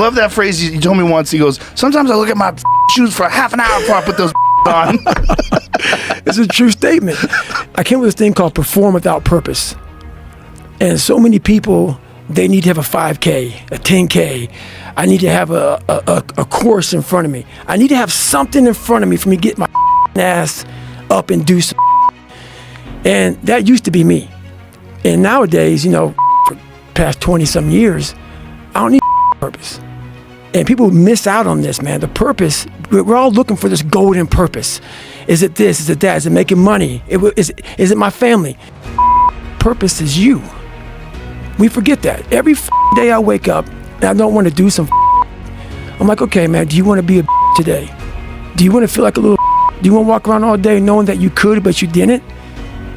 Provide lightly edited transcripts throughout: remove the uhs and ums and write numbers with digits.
love that phrase you told me once. He goes, sometimes I look at my shoes for half an hour before I put those on. It's a true statement. I came with this thing called perform without purpose. And so many people, they need to have a 5K, a 10K. I need to have a course in front of me. I need to have something in front of me for me to get my ass up and do some. And that used to be me. And nowadays, you know, for past 20 some years, I don't need purpose. And people miss out on this, man. The purpose, we're all looking for this golden purpose. Is it this? Is it that? Is it making money? Is it my family? Purpose is you. We forget that. Every day I wake up and I don't want to do some. I'm like, okay, man, do you want to be a today? Do you want to feel like a little? Do you want to walk around all day knowing that you could, but you didn't?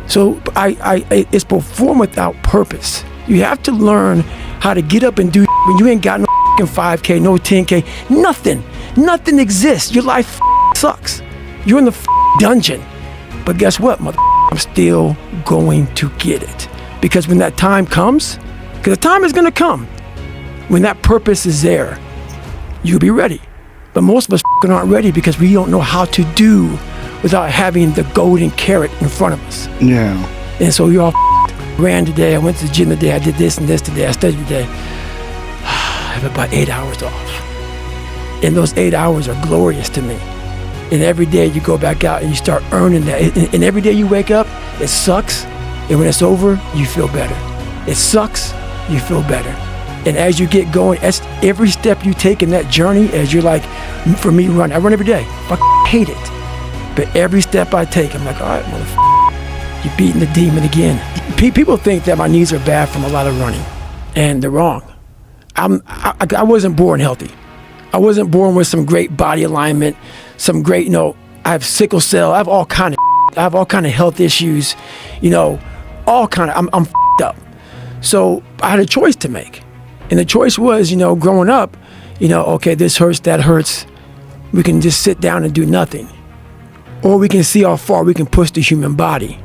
So it's perform without purpose. You have to learn how to get up and do when you ain't got no 5K, no 10K, nothing. Nothing exists. Your life sucks. You're in the dungeon. But guess what, mother? I'm still going to get it. Because when that time comes, because the time is going to come, when that purpose is there, you'll be ready. But most of us aren't ready because we don't know how to do without having the golden carrot in front of us. Yeah. And so you're all ran today, I went to the gym today, I did this and this today, I studied today. I have about 8 hours off. And those 8 hours are glorious to me. And every day you go back out and you start earning that. And every day you wake up, it sucks. And when it's over, you feel better. It sucks, you feel better. And as you get going, every step you take in that journey, as you're like, for me, I run every day. I hate it. But every step I take, I'm like, all right, motherfucker, you're beating the demon again. People think that my knees are bad from a lot of running. And they're wrong. I wasn't born healthy. I wasn't born with some great body alignment, some great, I have sickle cell, I have all kind of health issues, all kind of, I'm up. So I had a choice to make. And the choice was, growing up, okay, this hurts, that hurts. We can just sit down and do nothing. Or we can see how far we can push the human body.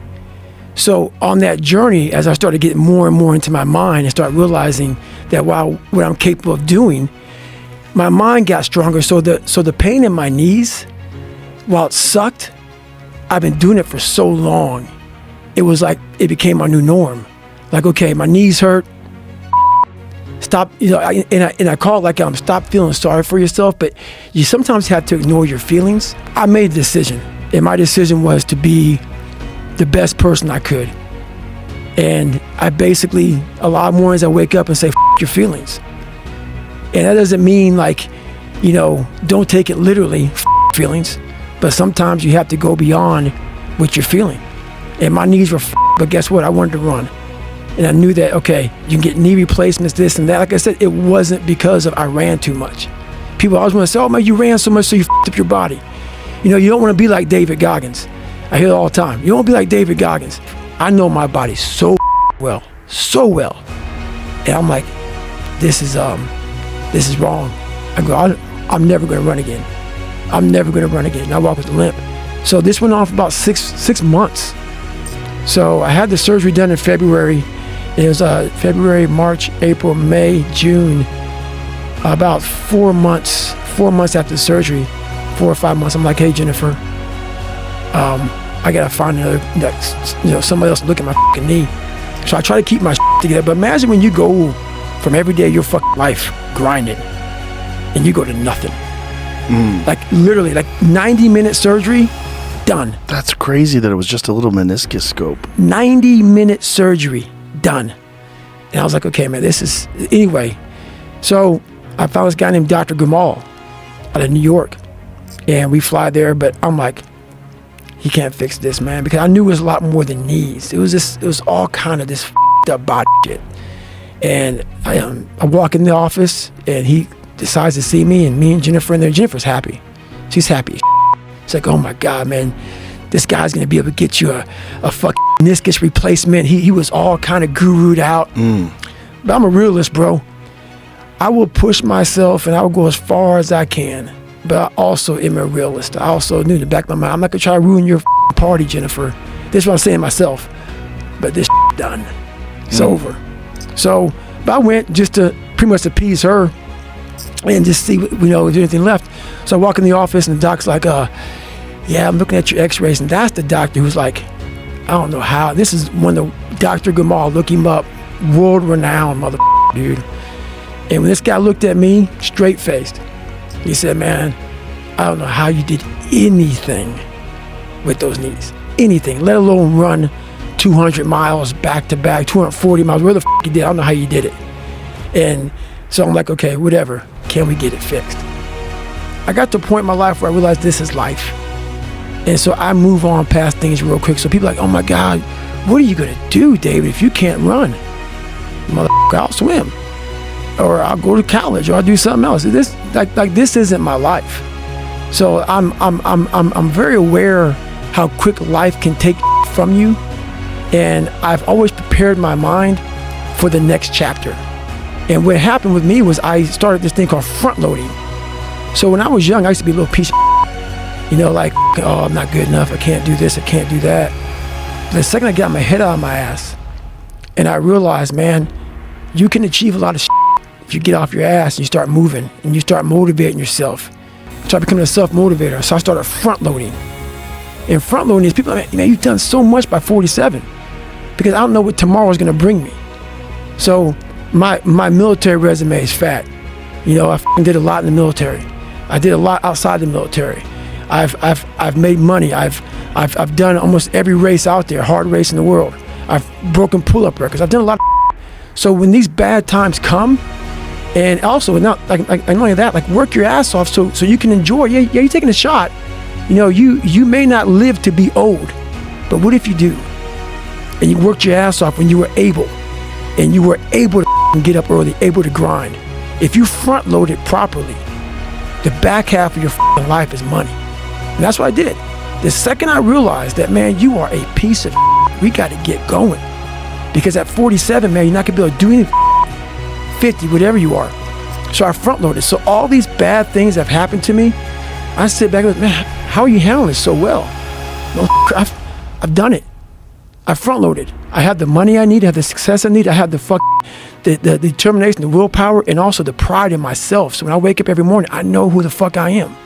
So on that journey, as I started getting more and more into my mind and start realizing that what I'm capable of doing, my mind got stronger. So the pain in my knees, while it sucked, I've been doing it for so long. It was like, it became my new norm. Like, okay, my knees hurt. Stop, and I call it like stop feeling sorry for yourself, but you sometimes have to ignore your feelings. I made a decision, and my decision was to be the best person I could. And I basically, a lot of mornings I wake up and say, your feelings. And that doesn't mean like, don't take it literally, feelings, but sometimes you have to go beyond what you're feeling. And my knees were but guess what? I wanted to run. And I knew that, okay, you can get knee replacements, this and that. Like I said, it wasn't because I ran too much. People always want to say, oh man, you ran so much so you up your body. You don't want to be like David Goggins. I hear it all the time. You don't want to be like David Goggins. I know my body so well. And I'm like, this is wrong. I go, I'm never going to run again. And I walk with a limp. So this went on for about six months. So I had the surgery done in February. It was February, March, April, May, June. About 4 months after the surgery, 4 or 5 months. I'm like, hey Jennifer, I gotta find somebody else to look at my fucking knee. So I try to keep my together. But imagine when you go from every day of your fucking life grinding, and you go to nothing. Like literally, like 90-minute surgery, done. That's crazy that it was just a little meniscus scope. 90-minute surgery, done. And I was like, okay, man, anyway. So I found this guy named Dr. Gamal out of New York. And we fly there, but I'm like, he can't fix this, man. Because I knew it was a lot more than knees. It was all kind of this up body shit. And I walk in the office, and he decides to see me, and me and Jennifer in there. Jennifer's happy. She's happy. It's like, oh my God, man, this guy's gonna be able to get you a fucking meniscus replacement. He was all kind of guru'd out. But I'm a realist, bro. I will push myself and I will go as far as I can. But I also am a realist. I also knew in the back of my mind, I'm not gonna try to ruin your party, Jennifer. This is what I'm saying to myself. But this done. It's over. So, but I went just to pretty much appease her. and just see, is there anything left? So I walk in the office and the doc's like, yeah, I'm looking at your x-rays. And that's the doctor who's like, I don't know how. This is one of the, Dr. Gamal, look him up, world-renowned dude. And when this guy looked at me, straight-faced, he said, man, I don't know how you did anything with those knees. Anything, let alone run 200 miles back-to-back, 240 miles, where the you did, I don't know how you did it. And so I'm like, okay, whatever, can we get it fixed? I got to a point in my life where I realized this is life. And so I move on past things real quick. So people are like, oh my God, what are you gonna do, David, if you can't run? I'll swim, or I'll go to college, or I'll do something else. This this isn't my life. So I'm very aware how quick life can take from you, and I've always prepared my mind for the next chapter. And what happened with me was I started this thing called front loading. So when I was young, I used to be a little piece of oh, I'm not good enough, I can't do this, I can't do that. The second I got my head out of my ass and I realized, man, you can achieve a lot of if you get off your ass and you start moving and you start motivating yourself. Start becoming a self-motivator. So I started front loading. And front loading is people are like, man, you've done so much by 47, because I don't know what tomorrow is gonna bring me. So my military resume is fat. I did a lot in the military. I did a lot outside the military. I've made money. I've done almost every race out there, hard race in the world. I've broken pull-up records. I've done a lot of so when these bad times come, and also not not only that, work your ass off so you can enjoy. Yeah, you're taking a shot. You may not live to be old, but what if you do? And you worked your ass off when you were able, and you were able to get up early, able to grind. If you front load it properly, the back half of your life is money. And that's what I did. The second I realized that, man, you are a piece of we got to get going. Because at 47, man, you're not going to be able to do anything. 50, whatever you are. So I front loaded. So all these bad things that have happened to me, I sit back and go, man, how are you handling this so well? I've done it. I front loaded. I have the money I need. I have the success I need. I have the determination, the willpower, and also the pride in myself. So when I wake up every morning, I know who the fuck I am.